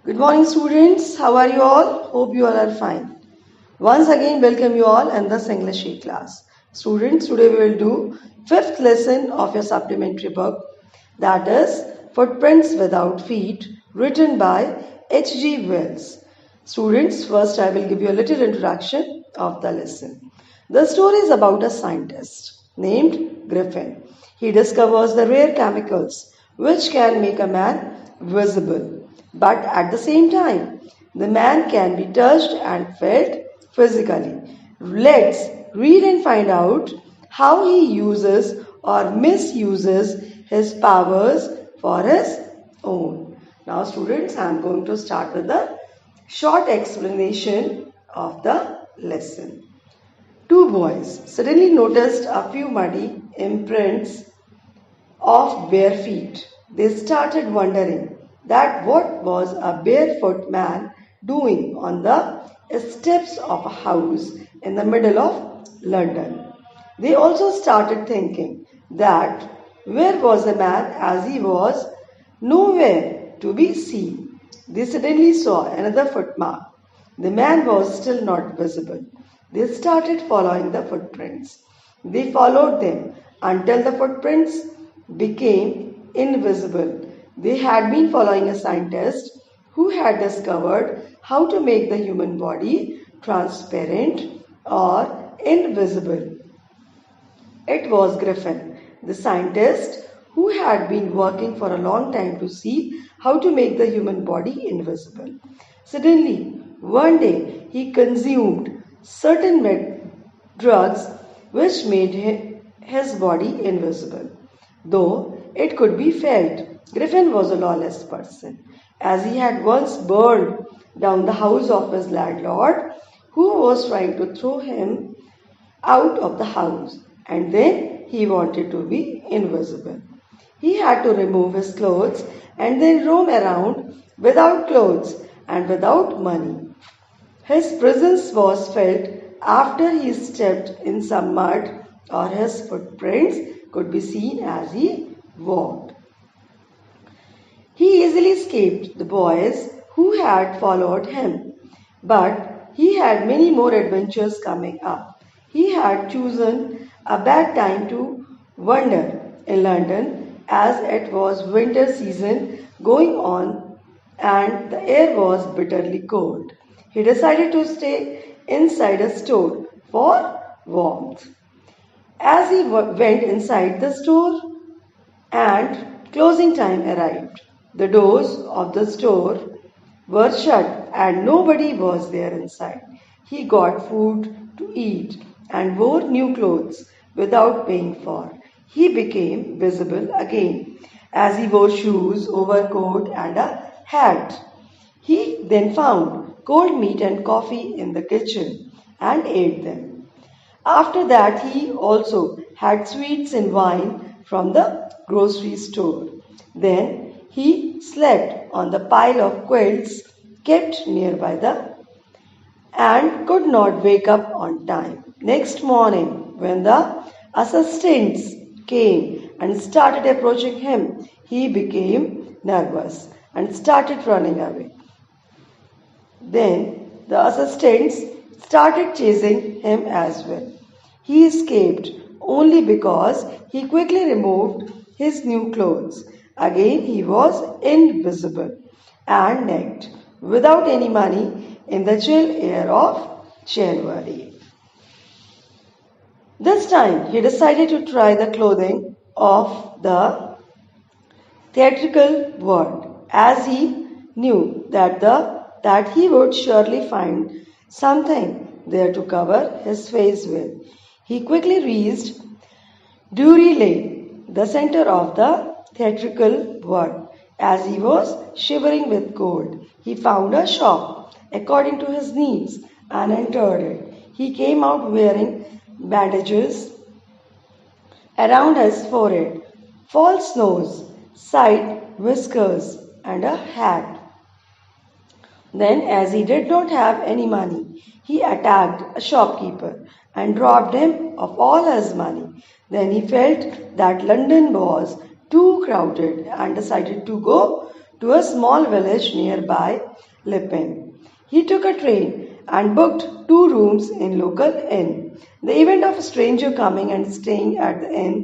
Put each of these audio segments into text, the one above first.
Good morning, students. How are you all? Hope you all are fine. Once again, welcome you all in this English class. Students, today we will do fifth lesson of your supplementary book, that is Footprints Without Feet, written by H.G. Wells. Students, first I will give you a little introduction of the lesson. The story is about a scientist named Griffin. He discovers the rare chemicals which can make a man visible, but at the same time, the man can be touched and felt physically. Let's read and find out how he uses or misuses his powers for his own. Now, students, I am going to start with the short explanation of the lesson. Two boys suddenly noticed a few muddy imprints of bare feet. They started wondering that what was a barefoot man doing on the steps of a house in the middle of London. They also started thinking that where was the man as he was nowhere to be seen. They suddenly saw another footmark. The man was still not visible. They started following the footprints. They followed them until the footprints became invisible. They had been following a scientist who had discovered how to make the human body transparent or invisible. It was Griffin, the scientist who had been working for a long time to see how to make the human body invisible. Suddenly, one day, he consumed certain drugs which made his body invisible. Though it could be felt, Griffin was a lawless person, as he had once burned down the house of his landlord, who was trying to throw him out of the house, and then he wanted to be invisible. He had to remove his clothes and then roam around without clothes and without money. His presence was felt after he stepped in some mud, or his footprints could be seen as he walked. He easily escaped the boys who had followed him, but he had many more adventures coming up. He had chosen a bad time to wander in London, as it was winter season going on and the air was bitterly cold. He decided to stay inside a store for warmth. As he went inside the store and closing time arrived, the doors of the store were shut and nobody was there inside. He got food to eat and wore new clothes without paying for. He became visible again as he wore shoes, overcoat, and a hat. He then found cold meat and coffee in the kitchen and ate them. After that, he also had sweets and wine from the grocery store. Then he slept on the pile of quilts kept nearby the and could not wake up on time. Next morning, when the assistants came and started approaching him, he became nervous and started running away. Then the assistants started chasing him as well. He escaped only because he quickly removed his new clothes. Again, he was invisible and naked, without any money, in the chill air of January. This time, he decided to try the clothing of the theatrical world, as he knew that he would surely find something there to cover his face with. He quickly reached Drury Lane, the center of the theatrical world. As he was shivering with cold, he found a shop according to his needs and entered it. He came out wearing bandages around his forehead, false nose, side whiskers, and a hat. Then, as he did not have any money, he attacked a shopkeeper and robbed him of all his money. Then he felt that London was too crowded and decided to go to a small village nearby Lippin. He took a train and booked 2 rooms in local inn. The event of a stranger coming and staying at the inn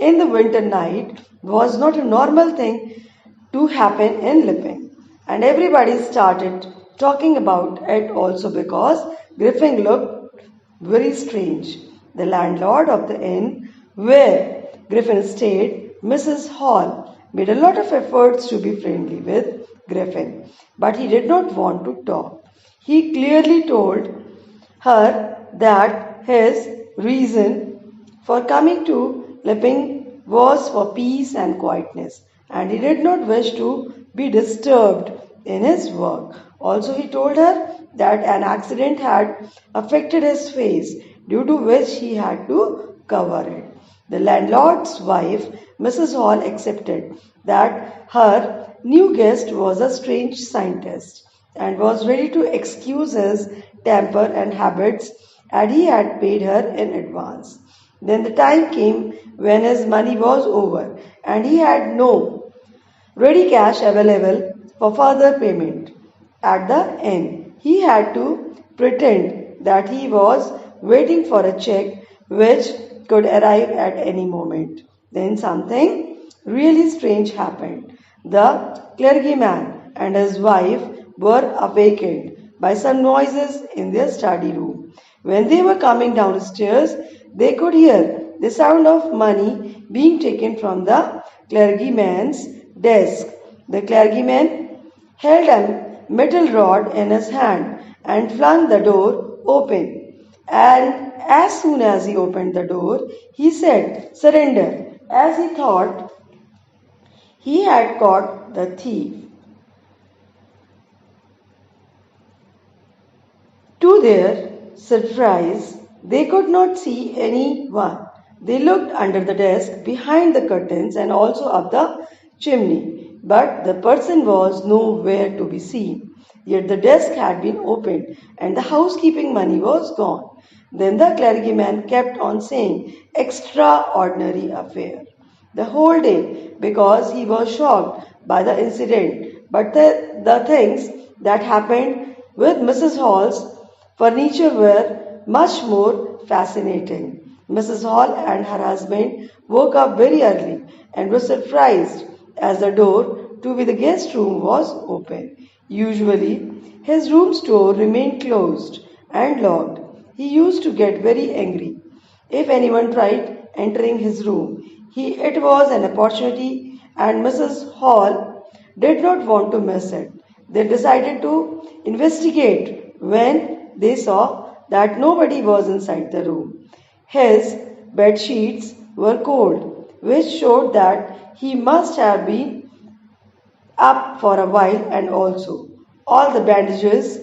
in the winter night was not a normal thing to happen in Lippin, and everybody started talking about it also because Griffin looked very strange. The landlord of the inn where Griffin stayed, Mrs. Hall, made a lot of efforts to be friendly with Griffin, but he did not want to talk. He clearly told her that his reason for coming to Lipping was for peace and quietness, and he did not wish to be disturbed in his work. Also, he told her that an accident had affected his face, due to which he had to cover it. The landlord's wife, Mrs. Hall, accepted that her new guest was a strange scientist and was ready to excuse his temper and habits, and he had paid her in advance. Then the time came when his money was over and he had no ready cash available for further payment. At the end, he had to pretend that he was waiting for a check which could arrive at any moment. Then something really strange happened. The clergyman and his wife were awakened by some noises in their study room. When they were coming downstairs, they could hear the sound of money being taken from the clergyman's desk. The clergyman held a metal rod in his hand and flung the door open. And as soon as he opened the door, he said, "Surrender," as he thought he had caught the thief. To their surprise, they could not see anyone. They looked under the desk, behind the curtains, and also up the chimney, but the person was nowhere to be seen. Yet the desk had been opened, and the housekeeping money was gone. Then the clergyman kept on saying, "Extraordinary affair," the whole day, because he was shocked by the incident. But the things that happened with Mrs. Hall's furniture were much more fascinating. Mrs. Hall and her husband woke up very early and were surprised as the door to the guest room was open. Usually, his room's door remained closed and locked. He used to get very angry if anyone tried entering his room. It was an opportunity, and Mrs. Hall did not want to miss it. They decided to investigate when they saw that nobody was inside the room. His bed sheets were cold, which showed that he must have been up for a while, and also all the bandages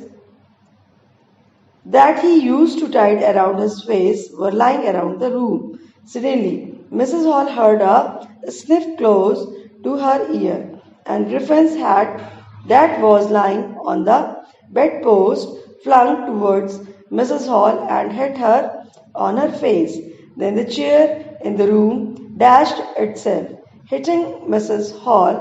that he used to tie around his face were lying around the room. Suddenly, Mrs. Hall heard a sniff close to her ear, and Griffin's hat that was lying on the bedpost flung towards Mrs. Hall and hit her on her face. Then the chair in the room dashed itself, hitting Mrs. Hall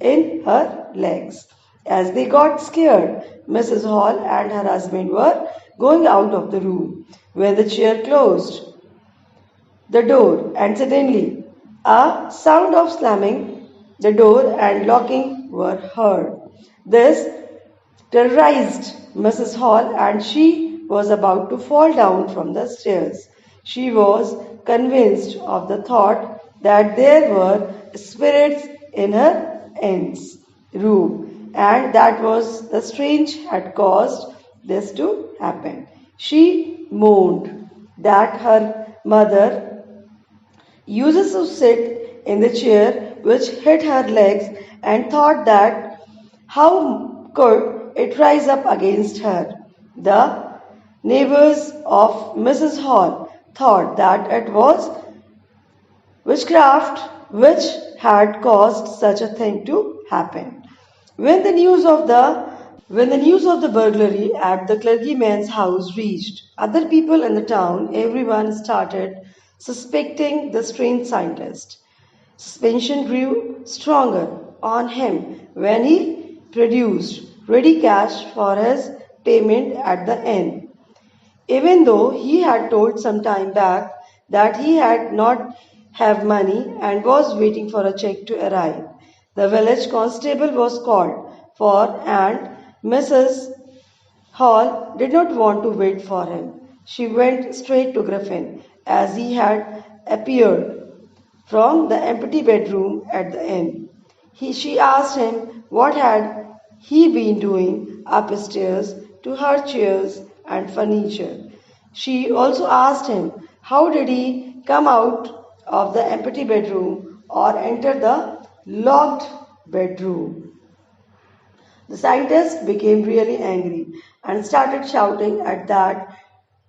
in her legs. As they got scared, Mrs. Hall and her husband were going out of the room when the chair closed the door, and suddenly a sound of slamming the door and locking were heard. This terrorized Mrs. Hall, and she was about to fall down from the stairs. She was convinced of the thought that there were spirits in her aunt's room, and that was the strange had caused this to happen. She moaned that her mother uses to sit in the chair which hit her legs, and thought that how could it rise up against her. The neighbors of Mrs. Hall thought that it was witchcraft which had caused such a thing to happen. When the news of the burglary at the clergyman's house reached other people in the town, everyone started suspecting the strange scientist. Suspicion grew stronger on him when he produced ready cash for his payment at the end. Even though he had told some time back that he had not have money and was waiting for a check to arrive, the village constable was called for and Mrs. Hall did not want to wait for him. She went straight to Griffin as he had appeared from the empty bedroom at the inn. She asked him what had he been doing upstairs to her chairs and furniture. She also asked him how did he come out of the empty bedroom or enter the locked bedroom. The scientist became really angry and started shouting at that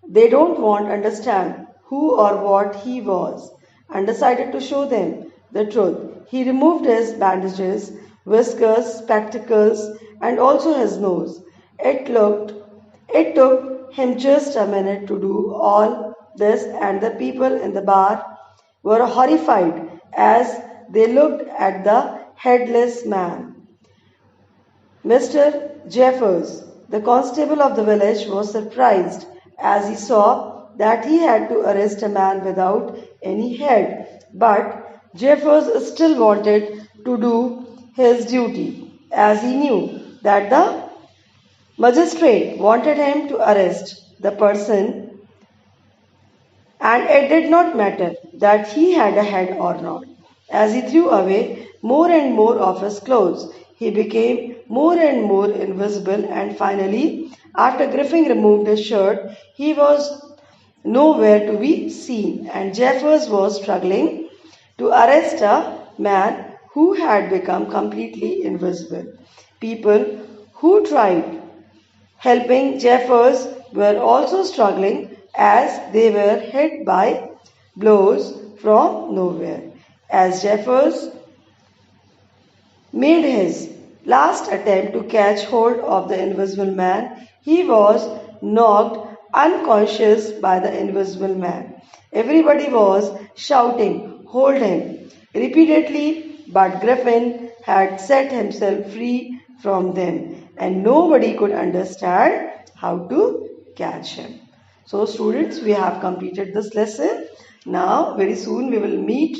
they don't want to understand who or what he was and decided to show them the truth. He removed his bandages, whiskers, spectacles, and also his nose. It took him just a minute to do all this, and the people in the bar were horrified as they looked at the headless man. Mr. Jeffers, the constable of the village, was surprised as he saw that he had to arrest a man without any head. But Jeffers still wanted to do his duty as he knew that the magistrate wanted him to arrest the person and it did not matter that he had a head or not. As he threw away more and more of his clothes, he became more and more invisible, and finally, after Griffin removed his shirt, he was nowhere to be seen, and Jeffers was struggling to arrest a man who had become completely invisible. People who tried helping Jeffers were also struggling as they were hit by blows from nowhere. As Jeffers made his last attempt to catch hold of the invisible man, he was knocked unconscious by the invisible man. Everybody was shouting, "Hold him!" repeatedly, but Griffin had set himself free from them and nobody could understand how to catch him. So students, we have completed this lesson. Now very soon we will meet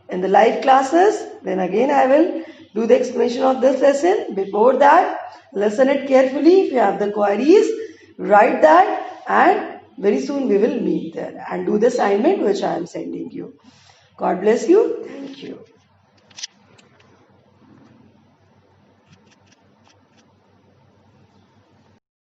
in the live classes. Then again I will do the explanation of this lesson. Before that, listen it carefully. If you have the queries, write that, and very soon we will meet there and do the assignment which I am sending you. God bless you. Thank you.